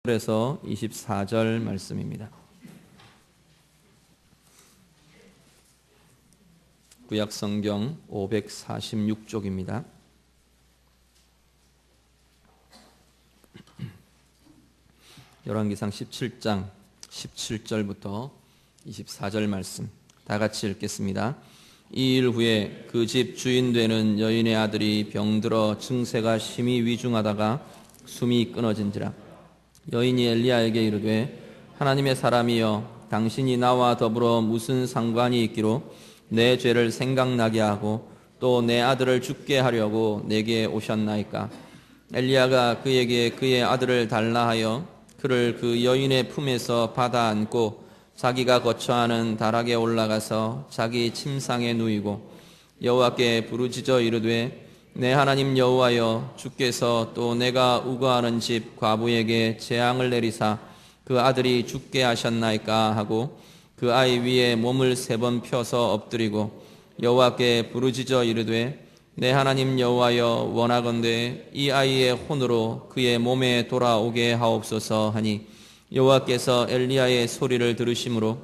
에서 24절 말씀입니다. 구약성경 546쪽입니다. 열왕기상 17장 17절부터 24절 말씀 다 같이 읽겠습니다. 이 일 후에 그 집 주인 되는 여인의 아들이 병들어 증세가 심히 위중하다가 숨이 끊어진지라. 여인이 엘리야에게 이르되 하나님의 사람이여, 당신이 나와 더불어 무슨 상관이 있기로 내 죄를 생각나게 하고 또 내 아들을 죽게 하려고 내게 오셨나이까. 엘리야가 그에게 그의 아들을 달라 하여 그를 그 여인의 품에서 받아 안고 자기가 거처하는 다락에 올라가서 자기 침상에 누이고 여호와께 부르짖어 이르되 내 하나님 여호와여, 주께서 또 내가 우거하는 집 과부에게 재앙을 내리사 그 아들이 죽게 하셨나이까 하고 그 아이 위에 몸을 3번 펴서 엎드리고 여호와께 부르짖어 이르되 내 하나님 여호와여, 원하건대 이 아이의 혼으로 그의 몸에 돌아오게 하옵소서 하니 여호와께서 엘리야의 소리를 들으심으로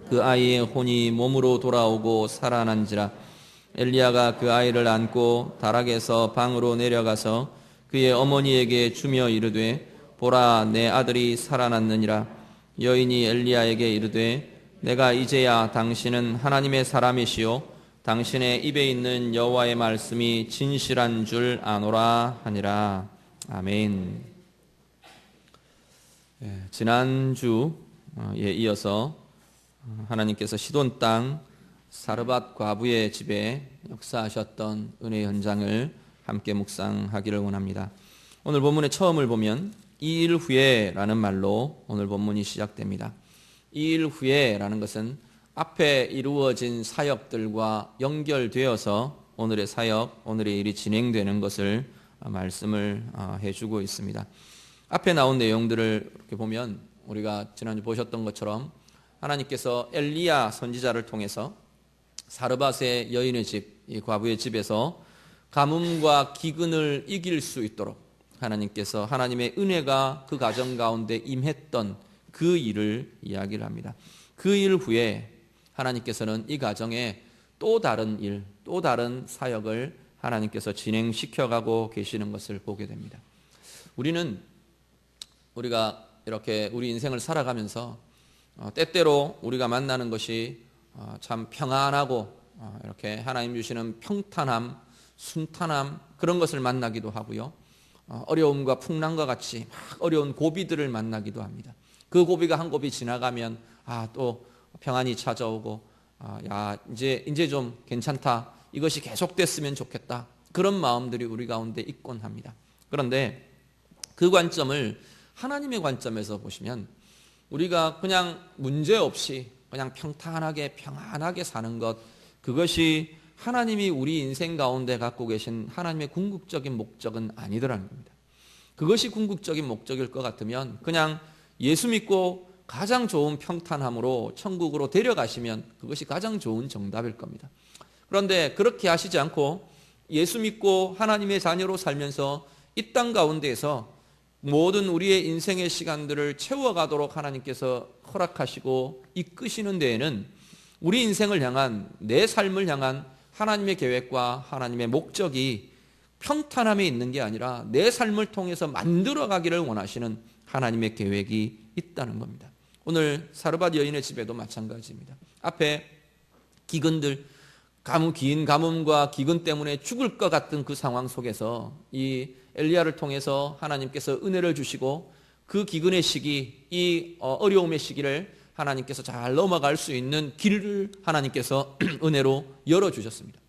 그 아이의 혼이 몸으로 돌아오고 살아난지라. 엘리야가 그 아이를 안고 다락에서 방으로 내려가서 그의 어머니에게 주며 이르되 보라, 내 아들이 살아났느니라. 여인이 엘리야에게 이르되 내가 이제야 당신은 하나님의 사람이시요 당신의 입에 있는 여호와의 말씀이 진실한 줄 아노라 하니라. 아멘. 지난주에 이어서 하나님께서 시돈 땅 사르밧 과부의 집에 역사하셨던 은혜의 현장을 함께 묵상하기를 원합니다. 오늘 본문의 처음을 보면 이 일 후에라는 말로 오늘 본문이 시작됩니다. 이 일 후에라는 것은 앞에 이루어진 사역들과 연결되어서 오늘의 사역, 오늘의 일이 진행되는 것을 말씀을 해주고 있습니다. 앞에 나온 내용들을 이렇게 보면 우리가 지난주 보셨던 것처럼 하나님께서 엘리야 선지자를 통해서 사르밧의 여인의 집, 이 과부의 집에서 가뭄과 기근을 이길 수 있도록 하나님께서 하나님의 은혜가 그 가정 가운데 임했던 그 일을 이야기를 합니다. 그 일 후에 하나님께서는 이 가정에 또 다른 일, 또 다른 사역을 하나님께서 진행시켜가고 계시는 것을 보게 됩니다. 우리가 이렇게 우리 인생을 살아가면서 때때로 우리가 만나는 것이 참 평안하고 이렇게 하나님 주시는 평탄함, 순탄함, 그런 것을 만나기도 하고요. 어려움과 풍랑과 같이 막 어려운 고비들을 만나기도 합니다. 그 고비가 한 고비 지나가면 또 평안이 찾아오고 이제 좀 괜찮다, 이것이 계속됐으면 좋겠다, 그런 마음들이 우리 가운데 있곤 합니다. 그런데 그 관점을 하나님의 관점에서 보시면 우리가 그냥 문제없이 그냥 평안하게 사는 것, 그것이 하나님이 우리 인생 가운데 갖고 계신 하나님의 궁극적인 목적은 아니더라는 겁니다. 그것이 궁극적인 목적일 것 같으면 그냥 예수 믿고 가장 좋은 평탄함으로 천국으로 데려가시면 그것이 가장 좋은 정답일 겁니다. 그런데 그렇게 하시지 않고 예수 믿고 하나님의 자녀로 살면서 이 땅 가운데에서 모든 우리의 인생의 시간들을 채워가도록 하나님께서 허락하시고 이끄시는 데에는 우리 인생을 향한, 내 삶을 향한 하나님의 계획과 하나님의 목적이 평탄함에 있는 게 아니라 내 삶을 통해서 만들어가기를 원하시는 하나님의 계획이 있다는 겁니다. 오늘 사르밧 여인의 집에도 마찬가지입니다. 앞에 기근들, 긴 가뭄과 기근 때문에 죽을 것 같은 그 상황 속에서 이 엘리야를 통해서 하나님께서 은혜를 주시고 그 기근의 시기, 이 어려움의 시기를 하나님께서 잘 넘어갈 수 있는 길을 하나님께서 은혜로 열어주셨습니다.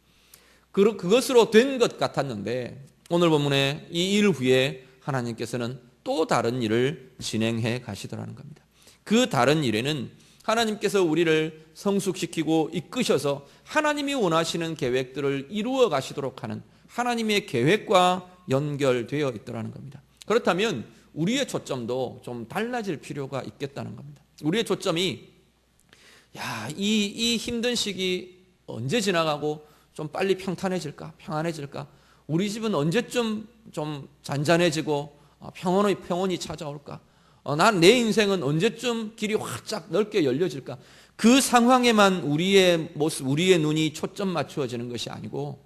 그것으로 된 것 같았는데 오늘 본문에 이 일 후에 하나님께서는 또 다른 일을 진행해 가시더라는 겁니다. 그 다른 일에는 하나님께서 우리를 성숙시키고 이끄셔서 하나님이 원하시는 계획들을 이루어 가시도록 하는 하나님의 계획과 연결되어 있더라는 겁니다. 그렇다면 우리의 초점도 좀 달라질 필요가 있겠다는 겁니다. 우리의 초점이 이 힘든 시기 언제 지나가고 좀 빨리 평안해질까? 우리 집은 언제쯤 좀 잔잔해지고 평온이 찾아올까? 난 내 인생은 언제쯤 길이 활짝 넓게 열려질까? 그 상황에만 우리의 모습, 우리의 눈이 초점 맞추어지는 것이 아니고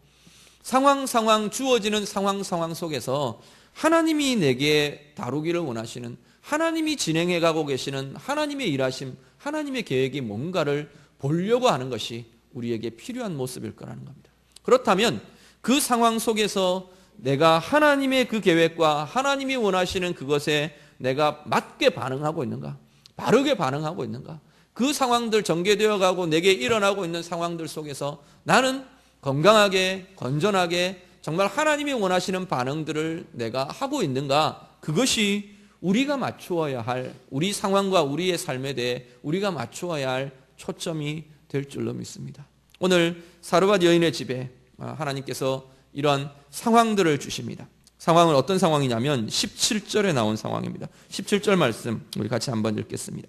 상황 주어지는 상황 속에서 하나님이 내게 다루기를 원하시는, 하나님이 진행해 가고 계시는 하나님의 일하심, 하나님의 계획이 뭔가를 보려고 하는 것이 우리에게 필요한 모습일 거라는 겁니다. 그렇다면 그 상황 속에서 내가 하나님의 그 계획과 하나님이 원하시는 그것에 내가 맞게 반응하고 있는가? 바르게 반응하고 있는가? 그 상황들, 전개되어 가고 내게 일어나고 있는 상황들 속에서 나는 건강하게, 건전하게 정말 하나님이 원하시는 반응들을 내가 하고 있는가? 그것이 우리가 맞추어야 할, 우리 상황과 우리의 삶에 대해 우리가 맞추어야 할 초점이 될 줄로 믿습니다. 오늘 사르밧 여인의 집에 하나님께서 이런 상황들을 주십니다. 상황은 어떤 상황이냐면 17절에 나온 상황입니다. 17절 말씀 우리 같이 한번 읽겠습니다.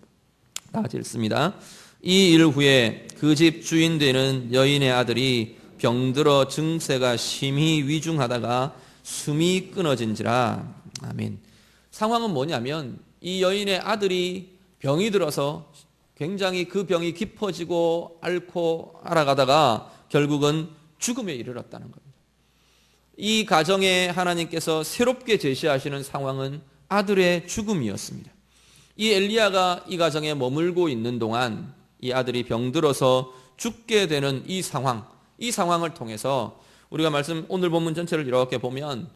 다 같이 읽습니다. 이 일 후에 그 집 주인 되는 여인의 아들이 병들어 증세가 심히 위중하다가 숨이 끊어진지라. 아멘. 상황은 뭐냐면 이 여인의 아들이 병이 들어서 굉장히 그 병이 깊어지고 앓고 알아가다가 결국은 죽음에 이르렀다는 겁니다. 이 가정에 하나님께서 새롭게 제시하시는 상황은 아들의 죽음이었습니다. 이 엘리야가 이 가정에 머물고 있는 동안 이 아들이 병들어서 죽게 되는 이 상황을 통해서 우리가 오늘 본문 전체를 이렇게 보면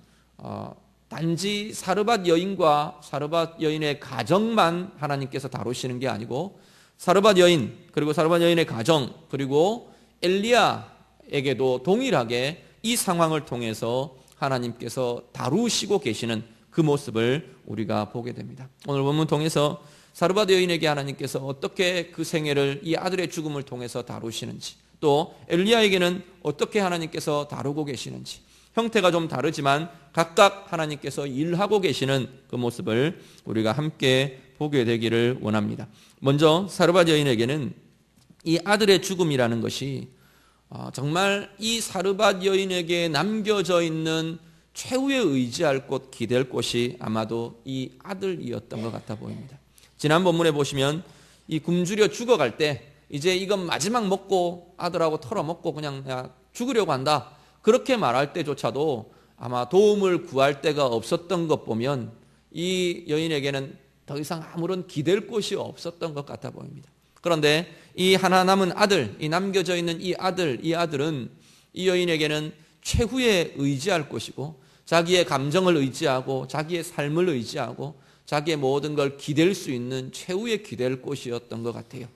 단지 사르밧 여인과 사르밧 여인의 가정만 하나님께서 다루시는 게 아니고 사르밧 여인, 그리고 사르밧 여인의 가정, 그리고 엘리야에게도 동일하게 이 상황을 통해서 하나님께서 다루시고 계시는 그 모습을 우리가 보게 됩니다. 오늘 본문 통해서 사르밧 여인에게 하나님께서 어떻게 그 생애를 이 아들의 죽음을 통해서 다루시는지, 또 엘리야에게는 어떻게 하나님께서 다루고 계시는지, 형태가 좀 다르지만 각각 하나님께서 일하고 계시는 그 모습을 우리가 함께 보게 되기를 원합니다. 먼저 사르밧 여인에게는 이 아들의 죽음이라는 것이 정말 이 사르밧 여인에게 남겨져 있는 최후의 의지할 곳, 기댈 곳이 아마도 이 아들이었던 것 같아 보입니다. 지난 본문에 보시면 이 굶주려 죽어갈 때 이제 이건 마지막 먹고 아들하고 털어먹고 그냥 죽으려고 한다, 그렇게 말할 때조차도 아마 도움을 구할 데가 없었던 것 보면 이 여인에게는 더 이상 아무런 기댈 곳이 없었던 것 같아 보입니다. 그런데 이 하나 남은 아들, 이 남겨져 있는 이 아들은 이 여인에게는 최후의 의지할 곳이고 자기의 감정을 의지하고 자기의 삶을 의지하고 자기의 모든 걸 기댈 수 있는 최후의 기댈 곳이었던 것 같아요.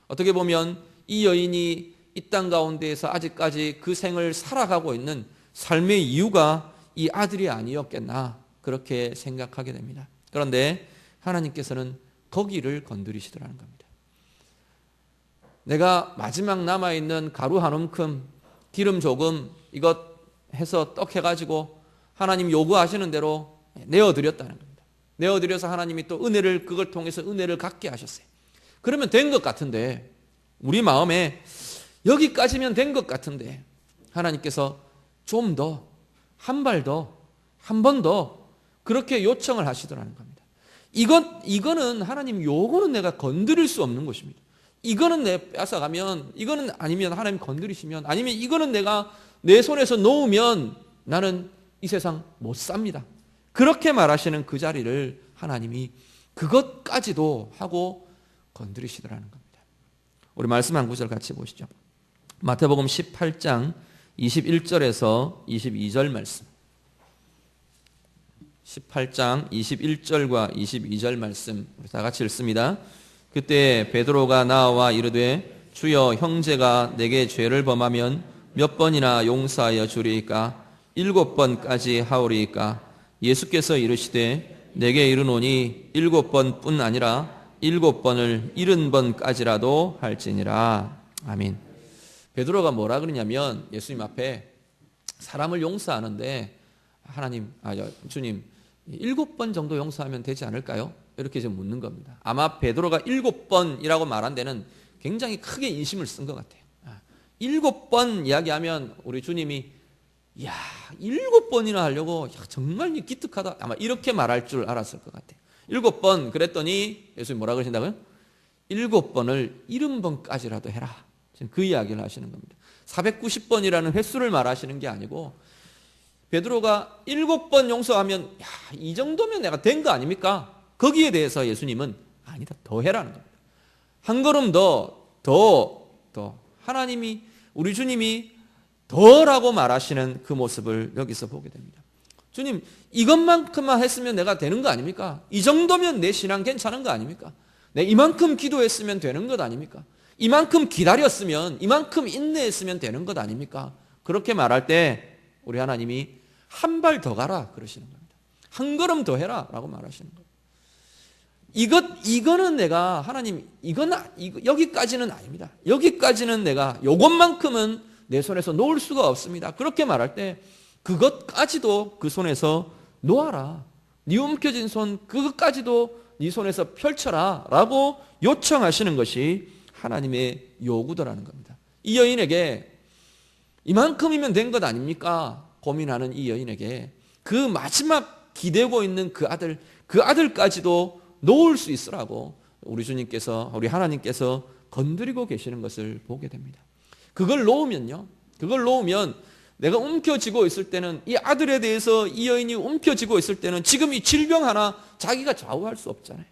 어떻게 보면 이 여인이 이 땅 가운데에서 아직까지 그 생을 살아가고 있는 삶의 이유가 이 아들이 아니었겠나, 그렇게 생각하게 됩니다. 그런데 하나님께서는 거기를 건드리시더라는 겁니다. 내가 마지막 남아있는 가루 한 움큼, 기름 조금 이것 해서 떡 해가지고 하나님 요구하시는 대로 내어드렸다는 겁니다. 내어드려서 하나님이 또 은혜를, 그걸 통해서 은혜를 갖게 하셨어요. 그러면 된 것 같은데, 우리 마음에 여기까지면 된 것 같은데 하나님께서 좀 더, 한 발 더, 한 번 더 그렇게 요청을 하시더라는 겁니다. 이거는 하나님, 요거는 내가 건드릴 수 없는 것입니다. 이거는 내 뺏어가면, 이거는 아니면 하나님 건드리시면, 아니면 이거는 내가 내 손에서 놓으면 나는 이 세상 못 삽니다. 그렇게 말하시는 그 자리를 하나님이 그것까지도 하고 건드리시더라는 겁니다. 우리 말씀 한 구절 같이 보시죠. 마태복음 18장 21절에서 22절 말씀. 18장 21절과 22절 말씀 우리 다 같이 읽습니다. 그때 베드로가 나와 이르되 주여, 형제가 내게 죄를 범하면 몇 번이나 용서하여 주리이까? 7번까지 하오리이까? 예수께서 이르시되 내게 이르노니 7번뿐 아니라 7번을 70번까지라도 할지니라. 아멘. 베드로가 뭐라 그러냐면 예수님 앞에 사람을 용서하는데 주님 7번 정도 용서하면 되지 않을까요? 이렇게 좀 묻는 겁니다. 아마 베드로가 7번이라고 말한 데는 굉장히 크게 인심을 쓴 것 같아요. 7번 이야기하면 우리 주님이 7번이나 하려고 정말 기특하다, 아마 이렇게 말할 줄 알았을 것 같아요. 7번 그랬더니 예수님 뭐라 그러신다고요? 7번을 70번까지라도 해라. 지금 그 이야기를 하시는 겁니다. 490번이라는 횟수를 말하시는 게 아니고 베드로가 7번 용서하면 야, 이 정도면 내가 된 거 아닙니까? 거기에 대해서 예수님은 아니다. 더 해라는 겁니다. 한 걸음 더 하나님이 우리 주님이 더라고 말하시는 그 모습을 여기서 보게 됩니다. 주님 이것만큼만 했으면 내가 되는 거 아닙니까? 이 정도면 내 신앙 괜찮은 거 아닙니까? 내 이만큼 기도했으면 되는 것 아닙니까? 이만큼 기다렸으면 이만큼 인내했으면 되는 것 아닙니까? 그렇게 말할 때 우리 하나님이 한 발 더 가라 그러시는 겁니다. 한 걸음 더 해라 라고 말하시는 겁니다. 이거는 내가 하나님 여기까지는 아닙니다. 여기까지는 내가 요것만큼은 내 손에서 놓을 수가 없습니다. 그렇게 말할 때 그것까지도 그 손에서 놓아라. 네 움켜진 손 그것까지도 네 손에서 펼쳐라 라고 요청하시는 것이 하나님의 요구더라는 겁니다. 이 여인에게 이만큼이면 된 것 아닙니까? 고민하는 이 여인에게 그 마지막 기대고 있는 그 아들까지도 놓을 수 있으라고 우리 주님께서 우리 하나님께서 건드리고 계시는 것을 보게 됩니다. 그걸 놓으면 내가 움켜쥐고 있을 때는 이 아들에 대해서 이 여인이 움켜쥐고 있을 때는 지금 이 질병 하나 자기가 좌우할 수 없잖아요.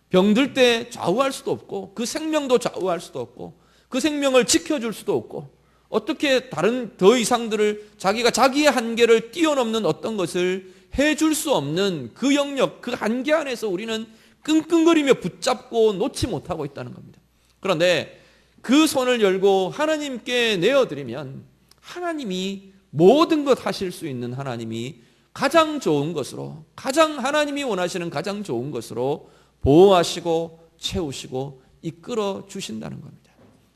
병들 때 좌우할 수도 없고 그 생명도 좌우할 수도 없고 그 생명을 지켜줄 수도 없고 어떻게 다른 더 이상들을 자기가 자기의 한계를 뛰어넘는 어떤 것을 해줄 수 없는 그 영역, 그 한계 안에서 우리는 끙끙거리며 붙잡고 놓지 못하고 있다는 겁니다. 그런데 그 손을 열고 하나님께 내어드리면 하나님이 모든 것 하실 수 있는 하나님이 가장 좋은 것으로 하나님이 원하시는 가장 좋은 것으로 보호하시고 채우시고 이끌어 주신다는 겁니다.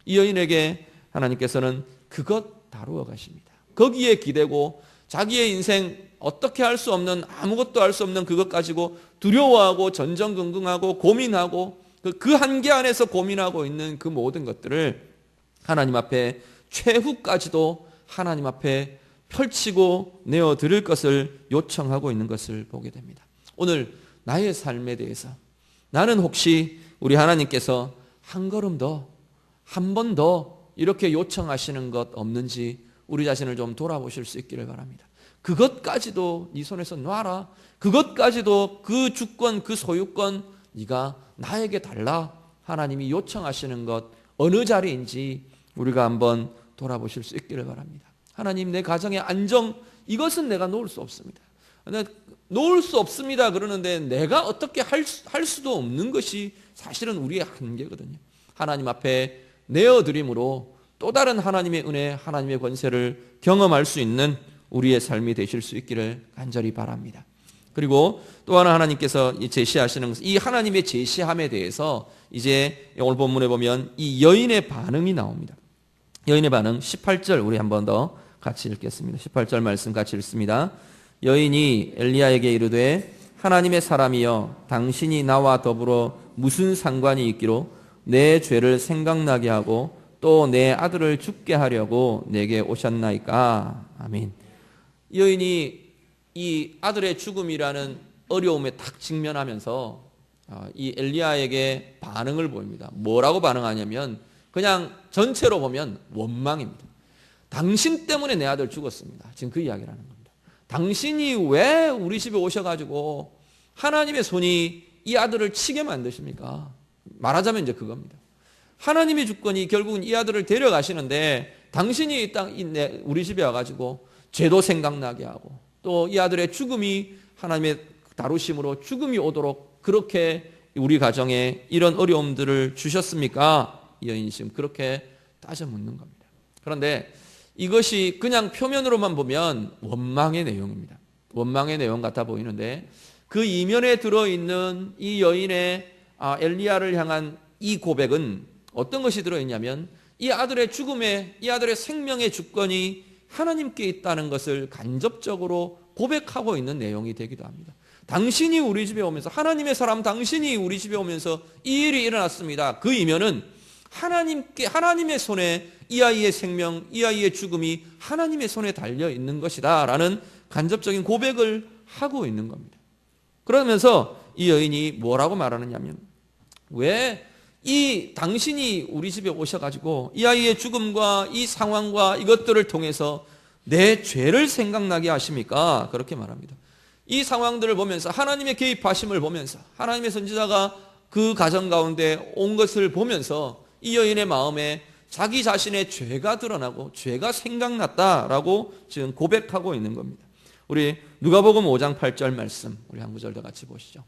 이 여인에게 하나님께서는 그것 다루어 가십니다. 거기에 기대고 자기의 인생 어떻게 할 수 없는 아무것도 할 수 없는 그것 가지고 두려워하고 전전긍긍하고 고민하고 그 한계 안에서 고민하고 있는 그 모든 것들을 하나님 앞에 최후까지도 하나님 앞에 펼치고 내어드릴 것을 요청하고 있는 것을 보게 됩니다. 오늘 나의 삶에 대해서 나는 혹시 우리 하나님께서 한 걸음 더, 한 번 더 이렇게 요청하시는 것 없는지 우리 자신을 좀 돌아보실 수 있기를 바랍니다. 그것까지도 네 손에서 놔라. 그것까지도 그 주권, 그 소유권 네가 나에게 달라. 하나님이 요청하시는 것 어느 자리인지 우리가 한번 돌아보실 수 있기를 바랍니다. 하나님 내 가정의 안정 이것은 내가 놓을 수 없습니다. 놓을 수 없습니다 그러는데 내가 어떻게 할 수도 없는 것이 사실은 우리의 한계거든요. 하나님 앞에 내어드림으로 또 다른 하나님의 은혜, 하나님의 권세를 경험할 수 있는 우리의 삶이 되실 수 있기를 간절히 바랍니다. 그리고 또 하나 하나님께서 제시하시는 것은 이 하나님의 제시함에 대해서 이제 오늘 본문에 보면 이 여인의 반응이 나옵니다. 여인의 반응 18절 우리 한 번 더 같이 읽겠습니다. 18절 말씀 같이 읽습니다. 여인이 엘리야에게 이르되 하나님의 사람이여 당신이 나와 더불어 무슨 상관이 있기로 내 죄를 생각나게 하고 또 내 아들을 죽게 하려고 내게 오셨나이까. 아멘. 여인이 이 아들의 죽음이라는 어려움에 딱 직면하면서 이 엘리야에게 반응을 보입니다. 뭐라고 반응하냐면 그냥 전체로 보면 원망입니다. 당신 때문에 내 아들 죽었습니다. 지금 그 이야기를 하는 겁니다. 당신이 왜 우리 집에 오셔가지고 하나님의 손이 이 아들을 치게 만드십니까? 말하자면 이제 그겁니다. 하나님의 주권이 결국은 이 아들을 데려가시는데 당신이 우리 집에 와가지고 죄도 생각나게 하고 또 이 아들의 죽음이 하나님의 다루심으로 죽음이 오도록 그렇게 우리 가정에 이런 어려움들을 주셨습니까? 이 여인이 지금 그렇게 따져 묻는 겁니다. 그런데 이것이 그냥 표면으로만 보면 원망의 내용입니다. 원망의 내용 같아 보이는데 그 이면에 들어있는 이 여인의 엘리야를 향한 이 고백은 어떤 것이 들어있냐면 이 아들의 죽음에 이 아들의 생명의 주권이 하나님께 있다는 것을 간접적으로 고백하고 있는 내용이 되기도 합니다. 당신이 우리 집에 오면서 하나님의 사람 당신이 우리 집에 오면서 이 일이 일어났습니다. 그 이면은 하나님의 손에 이 아이의 생명, 이 아이의 죽음이 하나님의 손에 달려 있는 것이다 라는 간접적인 고백을 하고 있는 겁니다. 그러면서 이 여인이 뭐라고 말하느냐면, 왜 이 당신이 우리 집에 오셔가지고 이 아이의 죽음과 이 상황과 이것들을 통해서 내 죄를 생각나게 하십니까? 그렇게 말합니다. 이 상황들을 보면서, 하나님의 개입하심을 보면서, 하나님의 선지자가 그 가정 가운데 온 것을 보면서 이 여인의 마음에 자기 자신의 죄가 드러나고 죄가 생각났다라고 지금 고백하고 있는 겁니다. 우리 누가복음 5장 8절 말씀, 우리 한 구절 더 같이 보시죠.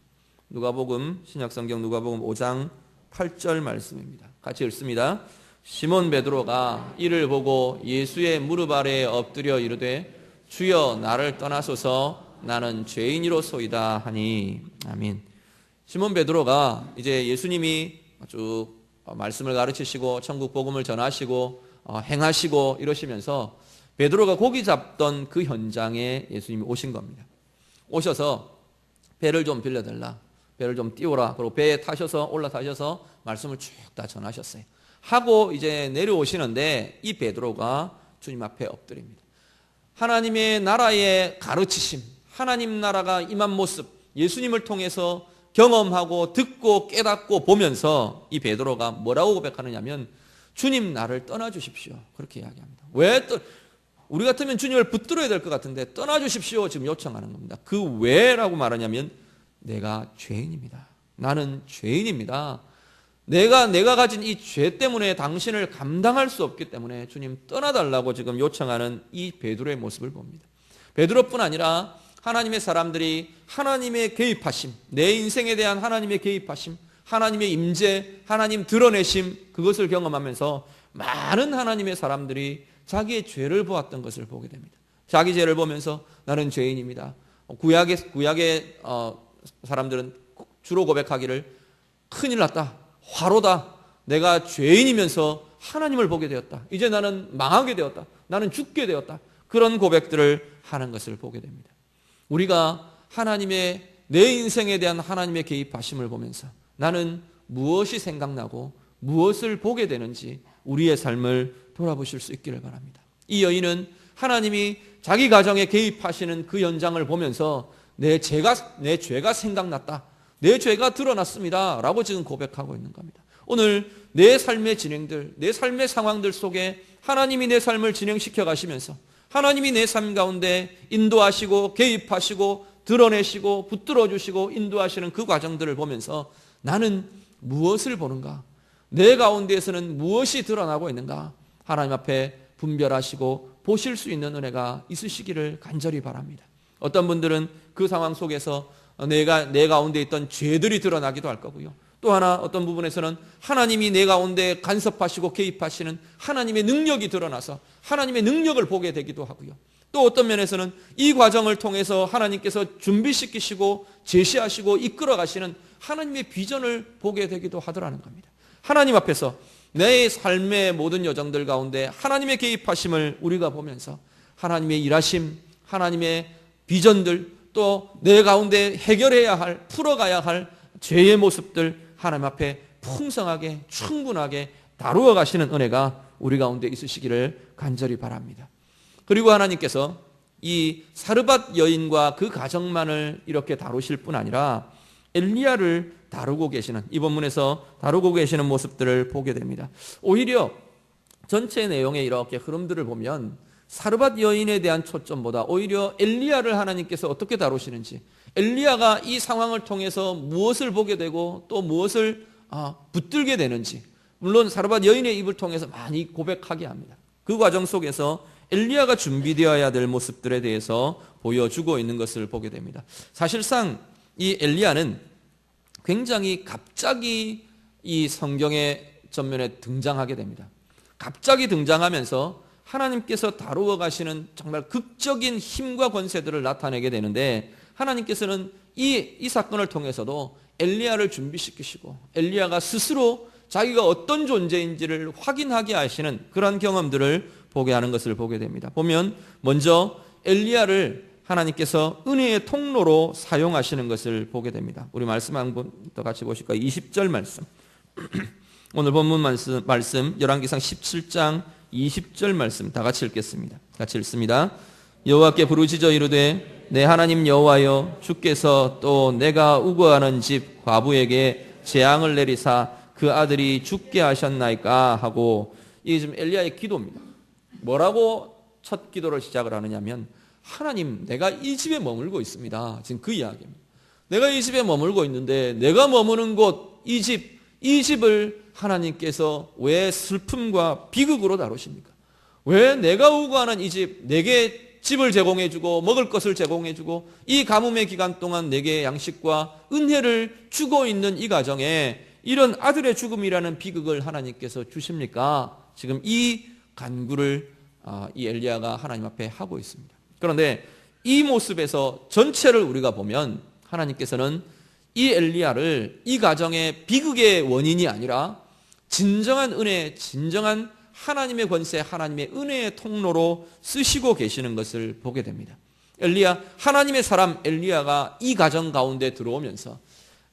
누가복음, 신약성경 누가복음 5장 8절 말씀입니다. 같이 읽습니다. 시몬 베드로가 이를 보고 예수의 무릎 아래에 엎드려 이르되 주여 나를 떠나소서 나는 죄인이로소이다 하니. 아멘. 시몬 베드로가 이제 예수님이 쭉 말씀을 가르치시고 천국 복음을 전하시고 행하시고 이러시면서 베드로가 고기 잡던 그 현장에 예수님이 오신 겁니다. 오셔서 배를 좀 빌려달라, 배를 좀 띄워라, 그리고 배에 타셔서 올라타셔서 말씀을 쭉 다 전하셨어요. 하고 이제 내려오시는데 이 베드로가 주님 앞에 엎드립니다. 하나님의 나라의 가르치심, 하나님 나라가 임한 모습, 예수님을 통해서 경험하고 듣고 깨닫고 보면서 이 베드로가 뭐라고 고백하느냐면, 주님 나를 떠나주십시오, 그렇게 이야기합니다. 왜 우리 같으면 주님을 붙들어야 될 것 같은데 떠나주십시오 지금 요청하는 겁니다. 그 왜라고 말하냐면, 내가 죄인입니다. 나는 죄인입니다. 내가 가진 이 죄 때문에 당신을 감당할 수 없기 때문에 주님 떠나달라고 지금 요청하는 이 베드로의 모습을 봅니다. 베드로뿐 아니라 하나님의 사람들이 하나님의 개입하심, 내 인생에 대한 하나님의 개입하심, 하나님의 임재, 하나님 드러내심, 그것을 경험하면서 많은 하나님의 사람들이 자기의 죄를 보았던 것을 보게 됩니다. 자기 죄를 보면서 나는 죄인입니다. 구약의 사람들은 주로 고백하기를 큰일 났다, 화로다, 내가 죄인이면서 하나님을 보게 되었다, 이제 나는 망하게 되었다, 나는 죽게 되었다, 그런 고백들을 하는 것을 보게 됩니다. 우리가 하나님의 내 인생에 대한 하나님의 개입하심을 보면서 나는 무엇이 생각나고 무엇을 보게 되는지 우리의 삶을 돌아보실 수 있기를 바랍니다. 이 여인은 하나님이 자기 가정에 개입하시는 그 현장을 보면서 내 죄가 생각났다, 내 죄가 드러났습니다 라고 지금 고백하고 있는 겁니다. 오늘 내 삶의 진행들, 내 삶의 상황들 속에 하나님이 내 삶을 진행시켜 가시면서 하나님이 내 삶 가운데 인도하시고 개입하시고 드러내시고 붙들어 주시고 인도하시는 그 과정들을 보면서 나는 무엇을 보는가, 내 가운데에서는 무엇이 드러나고 있는가, 하나님 앞에 분별하시고 보실 수 있는 은혜가 있으시기를 간절히 바랍니다. 어떤 분들은 그 상황 속에서 내 가운데 있던 죄들이 드러나기도 할 거고요. 또 하나 어떤 부분에서는 하나님이 내 가운데 간섭하시고 개입하시는 하나님의 능력이 드러나서 하나님의 능력을 보게 되기도 하고요. 또 어떤 면에서는 이 과정을 통해서 하나님께서 준비시키시고 제시하시고 이끌어 가시는 하나님의 비전을 보게 되기도 하더라는 겁니다. 하나님 앞에서 내 삶의 모든 여정들 가운데 하나님의 개입하심을 우리가 보면서 하나님의 일하심, 하나님의 비전들, 또 내 가운데 해결해야 할, 풀어가야 할 죄의 모습들 하나님 앞에 풍성하게 충분하게 다루어 가시는 은혜가 우리 가운데 있으시기를 간절히 바랍니다. 그리고 하나님께서 이 사르밧 여인과 그 가정만을 이렇게 다루실 뿐 아니라 엘리야를 다루고 계시는, 이 본문에서 다루고 계시는 모습들을 보게 됩니다. 오히려 전체 내용의 이렇게 흐름들을 보면 사르밧 여인에 대한 초점보다 오히려 엘리야를 하나님께서 어떻게 다루시는지, 엘리야가 이 상황을 통해서 무엇을 보게 되고 또 무엇을 붙들게 되는지, 물론 사르밧 여인의 입을 통해서 많이 고백하게 합니다. 그 과정 속에서 엘리야가 준비되어야 될 모습들에 대해서 보여주고 있는 것을 보게 됩니다. 사실상 이 엘리야는 굉장히 갑자기 이 성경의 전면에 등장하게 됩니다. 갑자기 등장하면서 하나님께서 다루어 가시는 정말 극적인 힘과 권세들을 나타내게 되는데, 하나님께서는 이 사건을 통해서도 엘리야를 준비시키시고 엘리야가 스스로 자기가 어떤 존재인지를 확인하게 하시는 그런 경험들을 보게 하는 것을 보게 됩니다. 보면 먼저 엘리야를 하나님께서 은혜의 통로로 사용하시는 것을 보게 됩니다. 우리 말씀 한 번 더 같이 보실까요? 20절 말씀. 오늘 본문 말씀 열왕기상 17장 20절 말씀 다 같이 읽겠습니다. 같이 읽습니다. 여호와께 부르짖어 이르되 내 하나님 여호와여, 주께서 또 내가 우거하는 집 과부에게 재앙을 내리사 그 아들이 죽게 하셨나이까 하고, 이게 지금 엘리야의 기도입니다. 뭐라고 첫 기도를 시작을 하느냐면, 하나님, 내가 이 집에 머물고 있습니다. 지금 그 이야기입니다. 내가 이 집에 머물고 있는데 내가 머무는 곳, 이 집을 하나님께서 왜 슬픔과 비극으로 다루십니까? 왜 내가 우거하는 이 집, 내게 집을 제공해주고 먹을 것을 제공해주고 이 가뭄의 기간 동안 내게 양식과 은혜를 주고 있는 이 가정에 이런 아들의 죽음이라는 비극을 하나님께서 주십니까? 지금 이 간구를 이 엘리야가 하나님 앞에 하고 있습니다. 그런데 이 모습에서 전체를 우리가 보면 하나님께서는 이 엘리야를 이 가정의 비극의 원인이 아니라 진정한 은혜, 진정한 하나님의 권세, 하나님의 은혜의 통로로 쓰시고 계시는 것을 보게 됩니다. 하나님의 사람 엘리야가 이 가정 가운데 들어오면서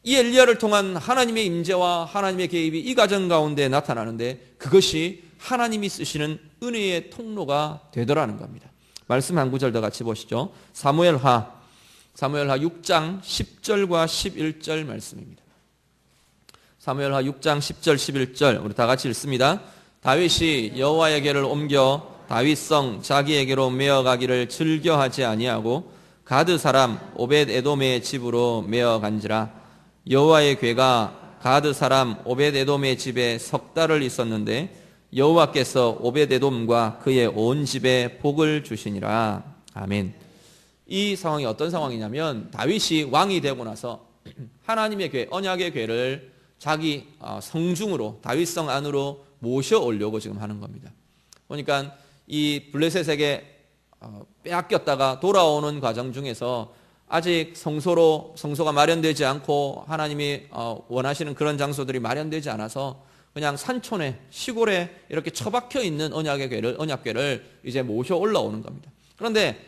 이 엘리야를 통한 하나님의 임재와 하나님의 개입이 이 가정 가운데 나타나는데, 그것이 하나님이 쓰시는 은혜의 통로가 되더라는 겁니다. 말씀 한 구절 더 같이 보시죠. 사무엘하 6장 10절과 11절 말씀입니다. 사무엘하 6장 10절 11절 우리 다 같이 읽습니다. 다윗이 여호와에게를 옮겨 다윗성 자기에게로 메어가기를 즐겨하지 아니하고 가드 사람 오벳 에돔의 집으로 메어간지라. 여호와의 궤가 가드 사람 오벳 에돔의 집에 석 달을 있었는데 여호와께서 오벳 에돔과 그의 온 집에 복을 주시니라. 아멘. 이 상황이 어떤 상황이냐면, 다윗이 왕이 되고 나서 하나님의 궤, 언약의 궤를 자기 성중으로, 다윗성 안으로 모셔 오려고 지금 하는 겁니다. 보니까 이 블레셋에게 빼앗겼다가 돌아오는 과정 중에서 아직 성소가 마련되지 않고 하나님이 원하시는 그런 장소들이 마련되지 않아서 그냥 산촌에, 시골에 이렇게 처박혀 있는 언약궤를 이제 모셔 올라오는 겁니다. 그런데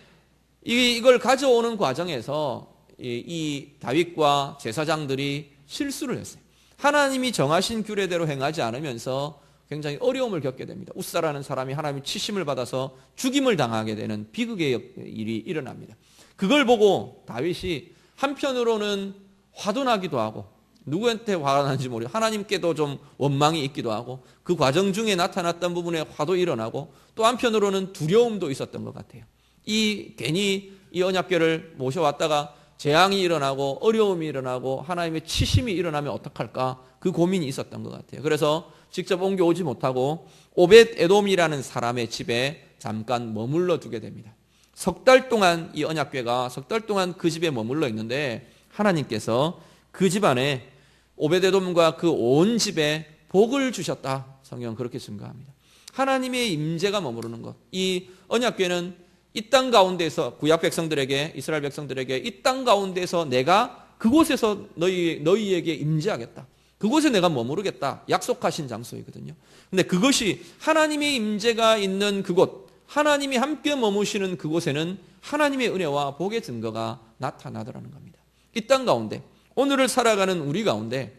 이걸 가져오는 과정에서 이 다윗과 제사장들이 실수를 했어요. 하나님이 정하신 규례대로 행하지 않으면서 굉장히 어려움을 겪게 됩니다. 웃사라는 사람이 하나님의 치심을 받아서 죽임을 당하게 되는 비극의 일이 일어납니다. 그걸 보고 다윗이 한편으로는 화도 나기도 하고, 누구한테 화가 나는지 모르겠어요. 하나님께도 좀 원망이 있기도 하고, 그 과정 중에 나타났던 부분에 화도 일어나고, 또 한편으로는 두려움도 있었던 것 같아요. 괜히 이 언약궤를 모셔왔다가 재앙이 일어나고 어려움이 일어나고 하나님의 치심이 일어나면 어떡할까, 그 고민이 있었던 것 같아요. 그래서 직접 옮겨오지 못하고 오벳 에돔이라는 사람의 집에 잠깐 머물러 두게 됩니다. 석 달 동안 이 언약궤가 석 달 동안 그 집에 머물러 있는데, 하나님께서 그 집안에 오벳 에돔과 그 온 집에 복을 주셨다. 성경은 그렇게 증거합니다. 하나님의 임재가 머무르는 것, 이 언약궤는 이 땅 가운데서 구약 백성들에게, 이스라엘 백성들에게 이 땅 가운데서 내가 그곳에서 너희에게 임재하겠다, 그곳에 내가 머무르겠다 약속하신 장소이거든요. 근데 그것이 하나님의 임재가 있는 그곳, 하나님이 함께 머무시는 그곳에는 하나님의 은혜와 복의 증거가 나타나더라는 겁니다. 이 땅 가운데, 오늘을 살아가는 우리 가운데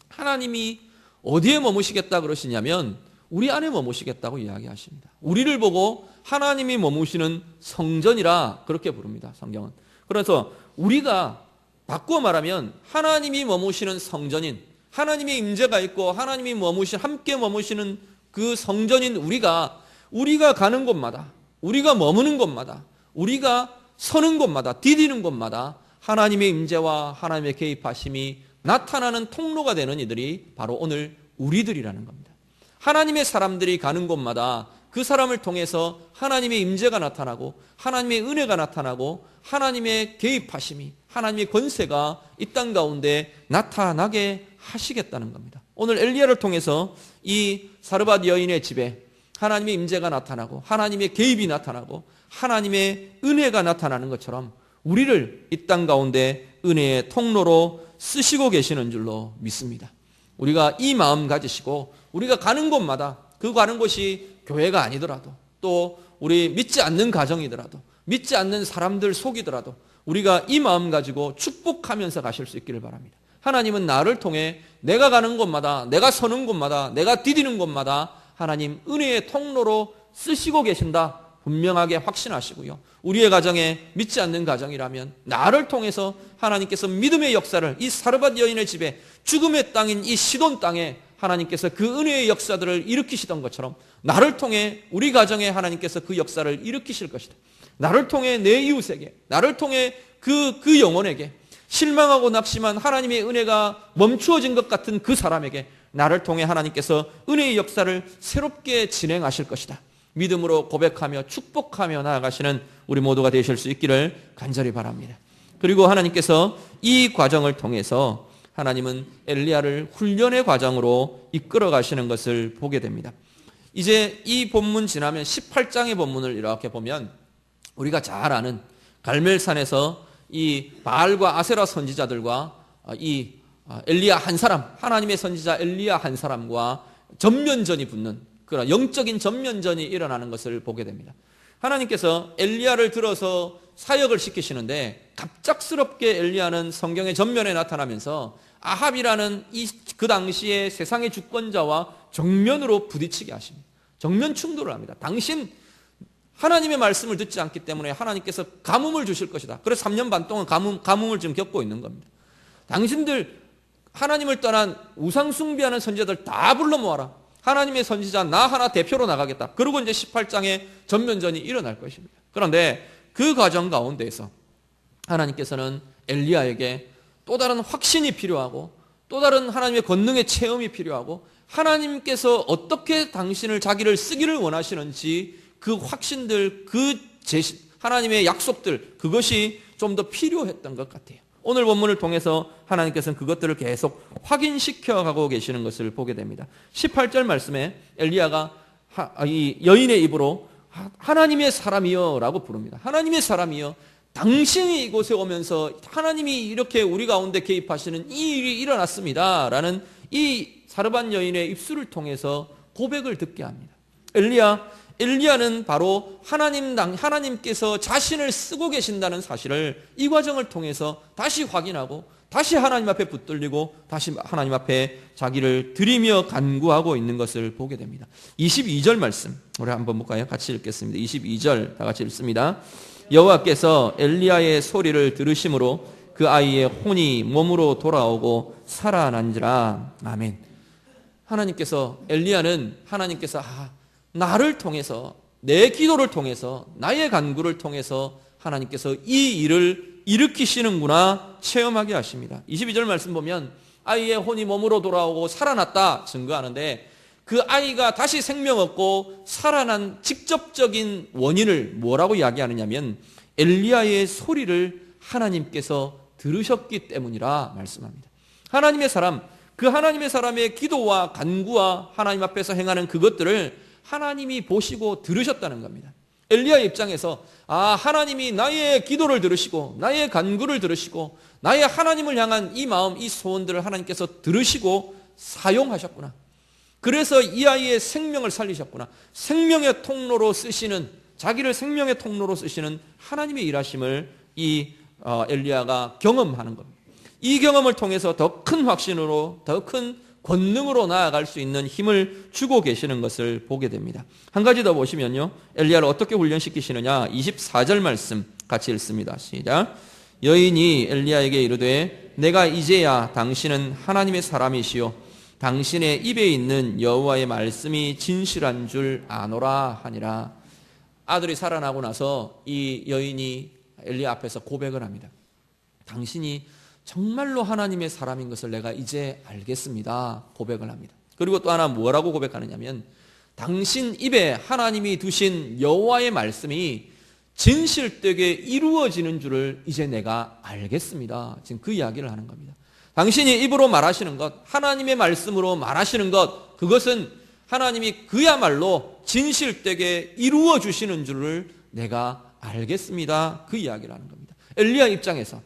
하나님이 어디에 머무시겠다 그러시냐면 우리 안에 머무시겠다고 이야기하십니다. 우리를 보고 하나님이 머무시는 성전이라 그렇게 부릅니다, 성경은. 그래서 우리가 바꾸어 말하면 하나님이 머무시는 성전인, 하나님의 임재가 있고 하나님이 함께 머무시는 그 성전인 우리가 가는 곳마다, 우리가 머무는 곳마다, 우리가 서는 곳마다, 디디는 곳마다 하나님의 임재와 하나님의 개입하심이 나타나는 통로가 되는 이들이 바로 오늘 우리들이라는 겁니다. 하나님의 사람들이 가는 곳마다 그 사람을 통해서 하나님의 임재가 나타나고 하나님의 은혜가 나타나고 하나님의 개입하심이, 하나님의 권세가 이 땅 가운데 나타나게 하시겠다는 겁니다. 오늘 엘리야를 통해서 이 사르밧 여인의 집에 하나님의 임재가 나타나고 하나님의 개입이 나타나고 하나님의 은혜가 나타나는 것처럼 우리를 이 땅 가운데 은혜의 통로로 쓰시고 계시는 줄로 믿습니다. 우리가 이 마음 가지시고 우리가 가는 곳마다, 그 가는 곳이 교회가 아니더라도, 또 우리 믿지 않는 가정이더라도, 믿지 않는 사람들 속이더라도 우리가 이 마음 가지고 축복하면서 가실 수 있기를 바랍니다. 하나님은 나를 통해 내가 가는 곳마다, 내가 서는 곳마다, 내가 디디는 곳마다 하나님 은혜의 통로로 쓰시고 계신다, 분명하게 확신하시고요. 우리의 가정에 믿지 않는 가정이라면 나를 통해서 하나님께서 믿음의 역사를 이 사르밧 여인의 집에 죽음의 땅인 이 시돈 땅에 하나님께서 그 은혜의 역사들을 일으키시던 것처럼 나를 통해 우리 가정에 하나님께서 그 역사를 일으키실 것이다. 나를 통해 내 이웃에게, 나를 통해 그 영혼에게, 실망하고 낙심한 하나님의 은혜가 멈추어진 것 같은 그 사람에게 나를 통해 하나님께서 은혜의 역사를 새롭게 진행하실 것이다. 믿음으로 고백하며 축복하며 나아가시는 우리 모두가 되실 수 있기를 간절히 바랍니다. 그리고 하나님께서 이 과정을 통해서 하나님은 엘리야를 훈련의 과정으로 이끌어 가시는 것을 보게 됩니다. 이제 이 본문 지나면 18장의 본문을 이렇게 보면 우리가 잘 아는 갈멜산에서 이 바알과 아세라 선지자들과 이 엘리야 한 사람, 하나님의 선지자 엘리야 한 사람과 전면전이 붙는 그런 영적인 전면전이 일어나는 것을 보게 됩니다. 하나님께서 엘리야를 들어서 사역을 시키시는데 갑작스럽게 엘리야는 성경의 전면에 나타나면서 아합이라는 그 당시의 세상의 주권자와 정면으로 부딪히게 하십니다. 정면 충돌을 합니다. 당신 하나님의 말씀을 듣지 않기 때문에 하나님께서 가뭄을 주실 것이다. 그래서 3년 반 동안 가뭄을 지금 겪고 있는 겁니다. 당신들 하나님을 떠난 우상 숭배하는 선지자들 다 불러 모아라. 하나님의 선지자 나 하나 대표로 나가겠다. 그리고 이제 18장에 전면전이 일어날 것입니다. 그런데 그 과정 가운데에서 하나님께서는 엘리야에게 또 다른 확신이 필요하고 또 다른 하나님의 권능의 체험이 필요하고 하나님께서 어떻게 자기를 쓰기를 원하시는지 그 확신들, 그 하나님의 약속들, 그것이 좀 더 필요했던 것 같아요. 오늘 본문을 통해서 하나님께서는 그것들을 계속 확인시켜 가고 계시는 것을 보게 됩니다. 18절 말씀에 엘리야가 이 여인의 입으로 하나님의 사람이여 라고 부릅니다. 하나님의 사람이여, 당신이 이곳에 오면서 하나님이 이렇게 우리 가운데 개입하시는 이 일이 일어났습니다 라는 이 사르밧 여인의 입술을 통해서 고백을 듣게 합니다. 엘리야는 바로 하나님께서 자신을 쓰고 계신다는 사실을 이 과정을 통해서 다시 확인하고 다시 하나님 앞에 붙들리고 다시 하나님 앞에 자기를 드리며 간구하고 있는 것을 보게 됩니다. 22절 말씀 우리 한번 볼까요? 같이 읽겠습니다. 22절 다 같이 읽습니다. 여호와께서 엘리야의 소리를 들으심으로 그 아이의 혼이 몸으로 돌아오고 살아난지라. 아멘. 엘리야는 하나님께서 나를 통해서, 내 기도를 통해서, 나의 간구를 통해서 하나님께서 이 일을 일으키시는구나 체험하게 하십니다. 22절 말씀 보면 아이의 혼이 몸으로 돌아오고 살아났다 증거하는데 그 아이가 다시 생명 얻고 살아난 직접적인 원인을 뭐라고 이야기하느냐면 엘리야의 소리를 하나님께서 들으셨기 때문이라 말씀합니다. 하나님의 사람의 기도와 간구와 하나님 앞에서 행하는 그것들을 하나님이 보시고 들으셨다는 겁니다. 엘리야의 입장에서 하나님이 나의 기도를 들으시고 나의 간구를 들으시고 나의 하나님을 향한 이 마음, 이 소원들을 하나님께서 들으시고 사용하셨구나. 그래서 이 아이의 생명을 살리셨구나. 자기를 생명의 통로로 쓰시는 하나님의 일하심을 이 엘리야가 경험하는 겁니다. 이 경험을 통해서 더 큰 확신으로, 더 큰 권능으로 나아갈 수 있는 힘을 주고 계시는 것을 보게 됩니다. 한 가지 더 보시면요, 엘리야를 어떻게 훈련시키시느냐. 24절 말씀 같이 읽습니다. 시작. 여인이 엘리야에게 이르되 내가 이제야 당신은 하나님의 사람이시요 당신의 입에 있는 여호와의 말씀이 진실한 줄 아노라 하니라. 아들이 살아나고 나서 이 여인이 엘리야 앞에서 고백을 합니다. 당신이 정말로 하나님의 사람인 것을 내가 이제 알겠습니다. 고백을 합니다. 그리고 또 하나 뭐라고 고백하느냐면 당신 입에 하나님이 두신 여호와의 말씀이 진실되게 이루어지는 줄을 이제 내가 알겠습니다. 지금 그 이야기를 하는 겁니다. 당신이 입으로 말하시는 것, 하나님의 말씀으로 말하시는 것, 그것은 하나님이 그야말로 진실되게 이루어 주시는 줄을 내가 알겠습니다. 그 이야기를 하는 겁니다. 엘리야 입장에서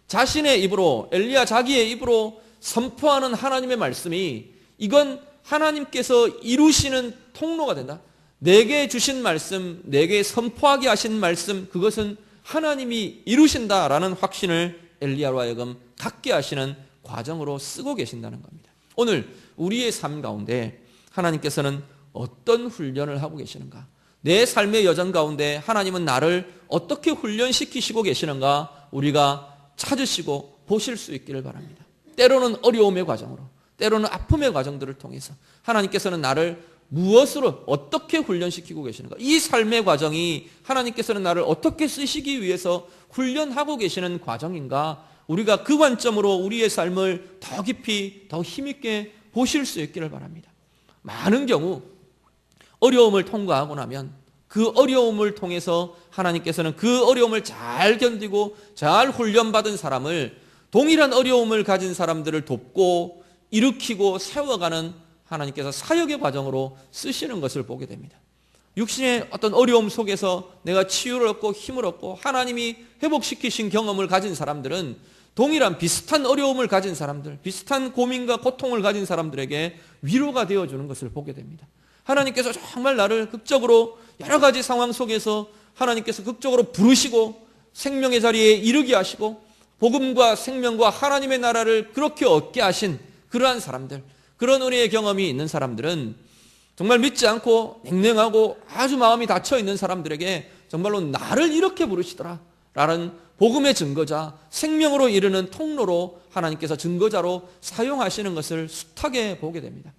자신의 입으로, 엘리야 자기의 입으로 선포하는 하나님의 말씀이 이건 하나님께서 이루시는 통로가 된다. 내게 주신 말씀, 내게 선포하게 하신 말씀, 그것은 하나님이 이루신다라는 확신을 엘리야로 하여금 갖게 하시는 과정으로 쓰고 계신다는 겁니다. 오늘 우리의 삶 가운데 하나님께서는 어떤 훈련을 하고 계시는가? 내 삶의 여정 가운데 하나님은 나를 어떻게 훈련시키시고 계시는가 우리가 찾으시고 보실 수 있기를 바랍니다. 때로는 어려움의 과정으로, 때로는 아픔의 과정들을 통해서 하나님께서는 나를 무엇으로 어떻게 훈련시키고 계시는가, 이 삶의 과정이 하나님께서는 나를 어떻게 쓰시기 위해서 훈련하고 계시는 과정인가, 우리가 그 관점으로 우리의 삶을 더 깊이 더 힘있게 보실 수 있기를 바랍니다. 많은 경우 어려움을 통과하고 나면 그 어려움을 통해서 하나님께서는 그 어려움을 잘 견디고 잘 훈련받은 사람을, 동일한 어려움을 가진 사람들을 돕고 일으키고 세워가는 하나님께서 사역의 과정으로 쓰시는 것을 보게 됩니다. 육신의 어떤 어려움 속에서 내가 치유를 얻고 힘을 얻고 하나님이 회복시키신 경험을 가진 사람들은 동일한 비슷한 어려움을 가진 사람들, 비슷한 고민과 고통을 가진 사람들에게 위로가 되어주는 것을 보게 됩니다. 하나님께서 정말 나를 극적으로 여러 가지 상황 속에서 하나님께서 극적으로 부르시고 생명의 자리에 이르게 하시고 복음과 생명과 하나님의 나라를 그렇게 얻게 하신 그러한 사람들, 그런 은혜의 경험이 있는 사람들은 정말 믿지 않고 냉랭하고 아주 마음이 닫혀 있는 사람들에게 정말로 나를 이렇게 부르시더라 라는 복음의 증거자, 생명으로 이르는 통로로 하나님께서 증거자로 사용하시는 것을 숱하게 보게 됩니다.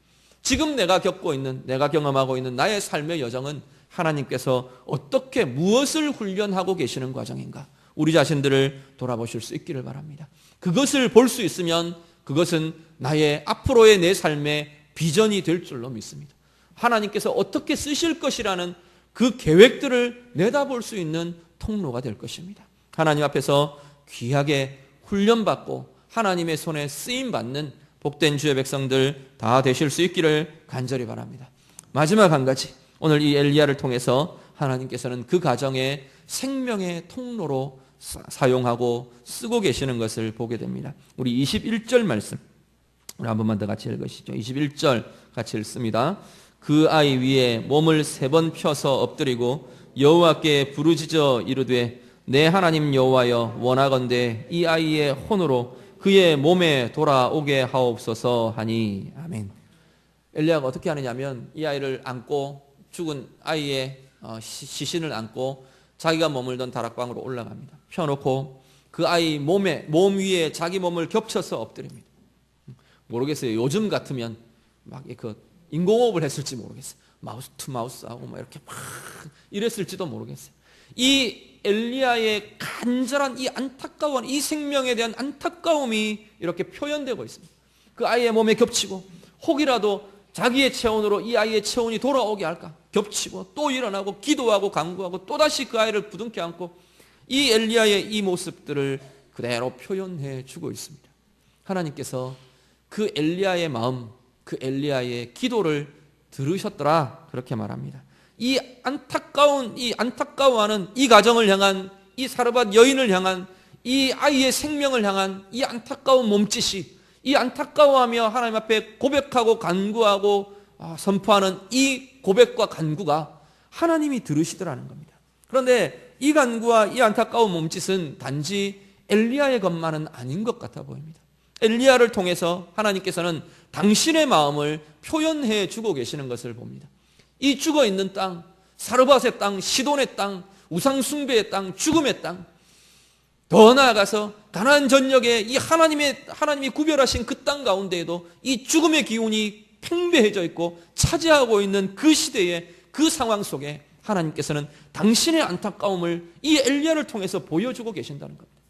지금 내가 겪고 있는, 내가 경험하고 있는 나의 삶의 여정은 하나님께서 어떻게 무엇을 훈련하고 계시는 과정인가, 우리 자신들을 돌아보실 수 있기를 바랍니다. 그것을 볼 수 있으면 그것은 나의 앞으로의 내 삶의 비전이 될 줄로 믿습니다. 하나님께서 어떻게 쓰실 것이라는 그 계획들을 내다볼 수 있는 통로가 될 것입니다. 하나님 앞에서 귀하게 훈련받고 하나님의 손에 쓰임받는 복된 주의 백성들 다 되실 수 있기를 간절히 바랍니다. 마지막 한 가지, 오늘 이 엘리야를 통해서 하나님께서는 그 가정의 생명의 통로로 사용하고 쓰고 계시는 것을 보게 됩니다. 우리 21절 말씀 우리 한 번만 더 같이 읽으시죠. 21절 같이 읽습니다. 그 아이 위에 몸을 3번 펴서 엎드리고 여호와께 부르짖어 이르되 내 하나님 여호와여 원하건대 이 아이의 혼으로 그의 몸에 돌아오게 하옵소서 하니 아멘. 엘리야가 어떻게 하느냐면 이 아이를 안고, 죽은 아이의 시신을 안고 자기가 머물던 다락방으로 올라갑니다. 펴놓고 그 아이 몸 위에 자기 몸을 겹쳐서 엎드립니다. 모르겠어요. 요즘 같으면 막 그 인공호흡을 했을지 모르겠어요. 마우스 투 마우스 하고 막 이렇게 막 이랬을지도 모르겠어요. 이 엘리야의 간절한 이 안타까운, 이 생명에 대한 안타까움이 이렇게 표현되고 있습니다. 그 아이의 몸에 겹치고 혹이라도 자기의 체온으로 이 아이의 체온이 돌아오게 할까 겹치고 또 일어나고 기도하고 간구하고 또다시 그 아이를 부둥켜 안고, 이 엘리야의 이 모습들을 그대로 표현해 주고 있습니다. 하나님께서 그 엘리야의 마음, 그 엘리야의 기도를 들으셨더라 그렇게 말합니다. 이 안타까워하는 이 가정을 향한, 이 사르밧 여인을 향한, 이 아이의 생명을 향한 이 안타까운 몸짓이, 이 안타까워하며 하나님 앞에 고백하고 간구하고 선포하는 이 고백과 간구가 하나님이 들으시더라는 겁니다. 그런데 이 간구와 이 안타까운 몸짓은 단지 엘리야의 것만은 아닌 것 같아 보입니다. 엘리야를 통해서 하나님께서는 당신의 마음을 표현해 주고 계시는 것을 봅니다. 이 죽어있는 땅, 사르밧의 땅, 시돈의 땅, 우상숭배의 땅, 죽음의 땅, 더 나아가서 가나안 전역에 이 하나님이 구별하신 그 땅 가운데에도 이 죽음의 기운이 팽배해져 있고 차지하고 있는 그 시대의 그 상황 속에 하나님께서는 당신의 안타까움을 이 엘리야를 통해서 보여주고 계신다는 겁니다.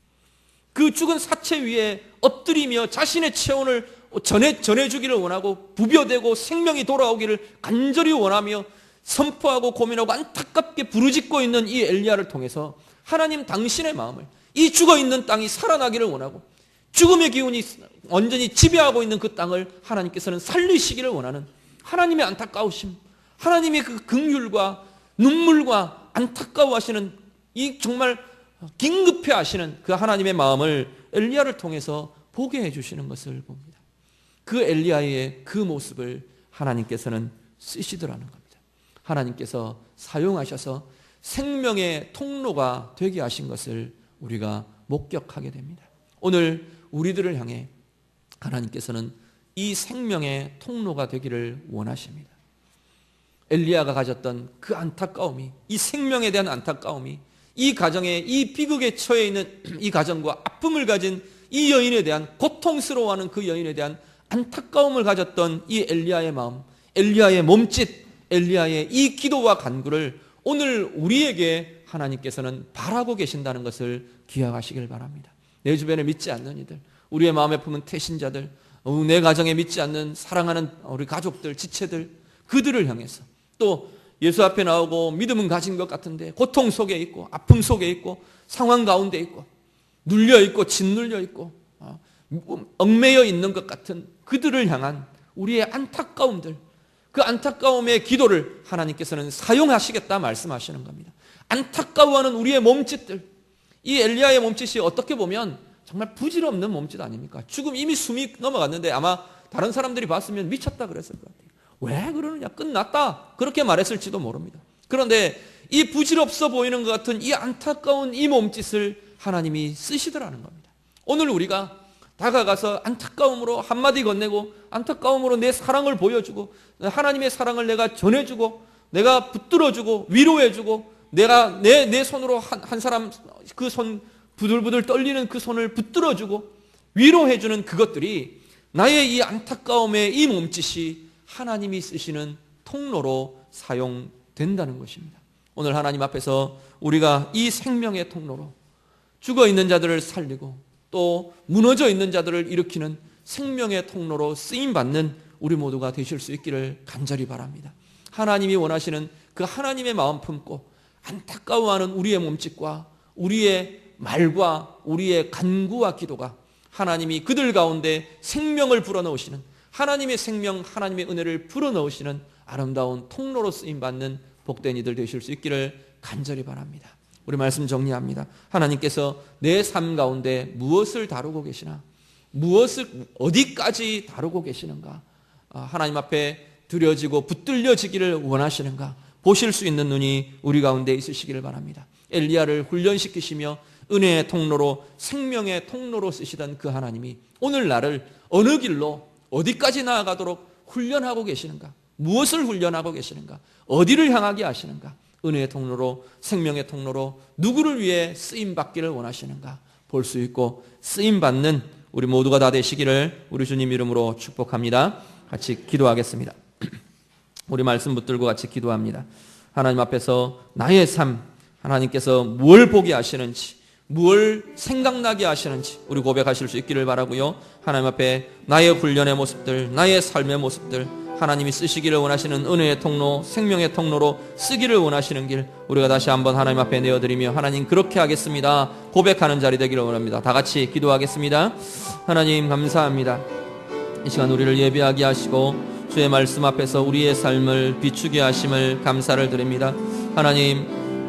그 죽은 사체 위에 엎드리며 자신의 체온을 전해주기를 원하고 부벼대고 생명이 돌아오기를 간절히 원하며 선포하고 고민하고 안타깝게 부르짖고 있는 이 엘리야를 통해서 하나님 당신의 마음을, 이 죽어있는 땅이 살아나기를 원하고 죽음의 기운이 완전히 지배하고 있는 그 땅을 하나님께서는 살리시기를 원하는 하나님의 안타까우심, 하나님의 그 긍휼과 눈물과 안타까워하시는 이 정말 긴급해 하시는 그 하나님의 마음을 엘리야를 통해서 보게 해주시는 것을 봅니다. 그 엘리야의 그 모습을 하나님께서는 쓰시더라는 겁니다. 하나님께서 사용하셔서 생명의 통로가 되게 하신 것을 우리가 목격하게 됩니다. 오늘 우리들을 향해 하나님께서는 이 생명의 통로가 되기를 원하십니다. 엘리야가 가졌던 그 안타까움이, 이 생명에 대한 안타까움이, 이 가정에, 이 비극에 처해 있는 이 가정과 아픔을 가진 이 여인에 대한, 고통스러워하는 그 여인에 대한 안타까움을 가졌던 이 엘리야의 마음, 엘리야의 몸짓, 엘리야의 이 기도와 간구를 오늘 우리에게 하나님께서는 바라고 계신다는 것을 기억하시길 바랍니다. 내 주변에 믿지 않는 이들, 우리의 마음에 품은 태신자들, 내 가정에 믿지 않는 사랑하는 우리 가족들, 지체들, 그들을 향해서, 또 예수 앞에 나오고 믿음은 가진 것 같은데 고통 속에 있고 아픔 속에 있고 상황 가운데 있고 눌려 있고 짓눌려 있고 얽매여 있는 것 같은 그들을 향한 우리의 안타까움들, 그 안타까움의 기도를 하나님께서는 사용하시겠다 말씀하시는 겁니다. 안타까워하는 우리의 몸짓들, 이 엘리야의 몸짓이 어떻게 보면 정말 부질없는 몸짓 아닙니까? 죽음 이미 숨이 넘어갔는데 아마 다른 사람들이 봤으면 미쳤다 그랬을 것 같아요. 왜 그러느냐, 끝났다, 그렇게 말했을지도 모릅니다. 그런데 이 부질없어 보이는 것 같은 이 안타까운 이 몸짓을 하나님이 쓰시더라는 겁니다. 오늘 우리가 다가가서 안타까움으로 한마디 건네고 안타까움으로 내 사랑을 보여주고 하나님의 사랑을 내가 전해주고 내가 붙들어주고 위로해주고 내가 내 손으로 한 사람 그 손 부들부들 떨리는 그 손을 붙들어주고 위로해주는 그것들이 나의 이 안타까움의 이 몸짓이 하나님이 쓰시는 통로로 사용된다는 것입니다. 오늘 하나님 앞에서 우리가 이 생명의 통로로 죽어있는 자들을 살리고 또 무너져 있는 자들을 일으키는 생명의 통로로 쓰임받는 우리 모두가 되실 수 있기를 간절히 바랍니다. 하나님이 원하시는 그 하나님의 마음 품고 안타까워하는 우리의 몸짓과 우리의 말과 우리의 간구와 기도가 하나님이 그들 가운데 생명을 불어넣으시는, 하나님의 생명, 하나님의 은혜를 불어넣으시는 아름다운 통로로 쓰임받는 복된 이들 되실 수 있기를 간절히 바랍니다. 우리 말씀 정리합니다. 하나님께서 내 삶 가운데 무엇을 다루고 계시나, 무엇을 어디까지 다루고 계시는가, 하나님 앞에 드려지고 붙들려지기를 원하시는가 보실 수 있는 눈이 우리 가운데 있으시기를 바랍니다. 엘리야를 훈련시키시며 은혜의 통로로, 생명의 통로로 쓰시던 그 하나님이 오늘 나를 어느 길로 어디까지 나아가도록 훈련하고 계시는가, 무엇을 훈련하고 계시는가, 어디를 향하게 하시는가, 은혜의 통로로, 생명의 통로로 누구를 위해 쓰임받기를 원하시는가 볼 수 있고 쓰임받는 우리 모두가 다 되시기를 우리 주님 이름으로 축복합니다. 같이 기도하겠습니다. 우리 말씀 붙들고 같이 기도합니다. 하나님 앞에서 나의 삶, 하나님께서 무엇을 보게 하시는지, 무엇을 생각나게 하시는지 우리 고백하실 수 있기를 바라고요. 하나님 앞에 나의 훈련의 모습들, 나의 삶의 모습들, 하나님이 쓰시기를 원하시는 은혜의 통로, 생명의 통로로 쓰기를 원하시는 길 우리가 다시 한번 하나님 앞에 내어드리며 하나님 그렇게 하겠습니다 고백하는 자리 되기를 원합니다. 다 같이 기도하겠습니다. 하나님 감사합니다. 이 시간 우리를 예배하게 하시고 주의 말씀 앞에서 우리의 삶을 비추게 하심을 감사를 드립니다. 하나님,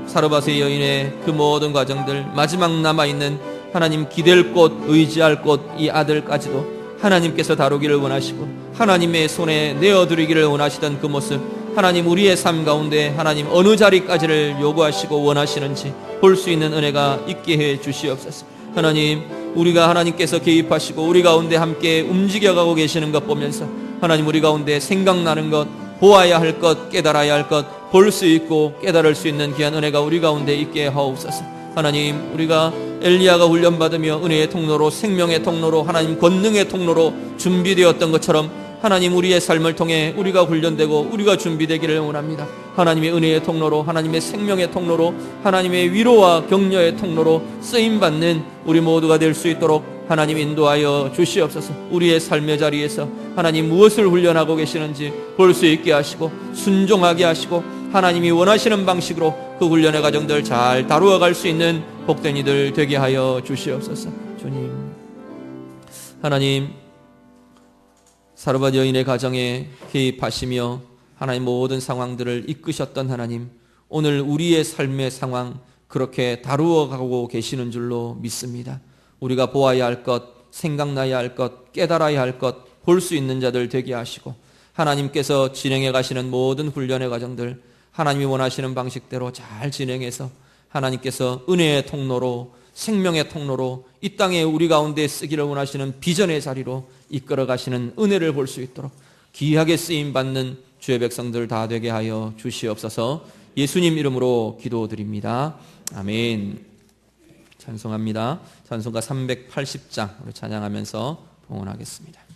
사르밧의 여인의 그 모든 과정들, 마지막 남아있는 하나님 기댈 곳, 의지할 곳 이 아들까지도 하나님께서 다루기를 원하시고 하나님의 손에 내어드리기를 원하시던 그 모습, 하나님 우리의 삶 가운데 하나님 어느 자리까지를 요구하시고 원하시는지 볼 수 있는 은혜가 있게 해 주시옵소서. 하나님, 우리가 하나님께서 개입하시고 우리 가운데 함께 움직여가고 계시는 것 보면서 하나님 우리 가운데 생각나는 것, 보아야 할 것, 깨달아야 할 것 볼 수 있고 깨달을 수 있는 귀한 은혜가 우리 가운데 있게 하옵소서. 하나님, 우리가 엘리야가 훈련받으며 은혜의 통로로, 생명의 통로로, 하나님 권능의 통로로 준비되었던 것처럼 하나님 우리의 삶을 통해 우리가 훈련되고 우리가 준비되기를 원합니다. 하나님의 은혜의 통로로, 하나님의 생명의 통로로, 하나님의 위로와 격려의 통로로 쓰임받는 우리 모두가 될 수 있도록 하나님 인도하여 주시옵소서. 우리의 삶의 자리에서 하나님 무엇을 훈련하고 계시는지 볼 수 있게 하시고 순종하게 하시고 하나님이 원하시는 방식으로 그 훈련의 과정들 잘 다루어 갈 수 있는 복된 이들 되게 하여 주시옵소서. 주님, 하나님 사르밧 여인의 가정에 개입하시며 하나님 모든 상황들을 이끄셨던 하나님, 오늘 우리의 삶의 상황 그렇게 다루어 가고 계시는 줄로 믿습니다. 우리가 보아야 할 것, 생각나야 할 것, 깨달아야 할 것 볼 수 있는 자들 되게 하시고 하나님께서 진행해 가시는 모든 훈련의 과정들 하나님이 원하시는 방식대로 잘 진행해서 하나님께서 은혜의 통로로, 생명의 통로로 이 땅에 우리 가운데 쓰기를 원하시는 비전의 자리로 이끌어 가시는 은혜를 볼 수 있도록 귀하게 쓰임받는 주의 백성들 다 되게 하여 주시옵소서. 예수님 이름으로 기도드립니다. 아멘. 찬송합니다. 찬송가 380장 우리 찬양하면서 봉헌하겠습니다.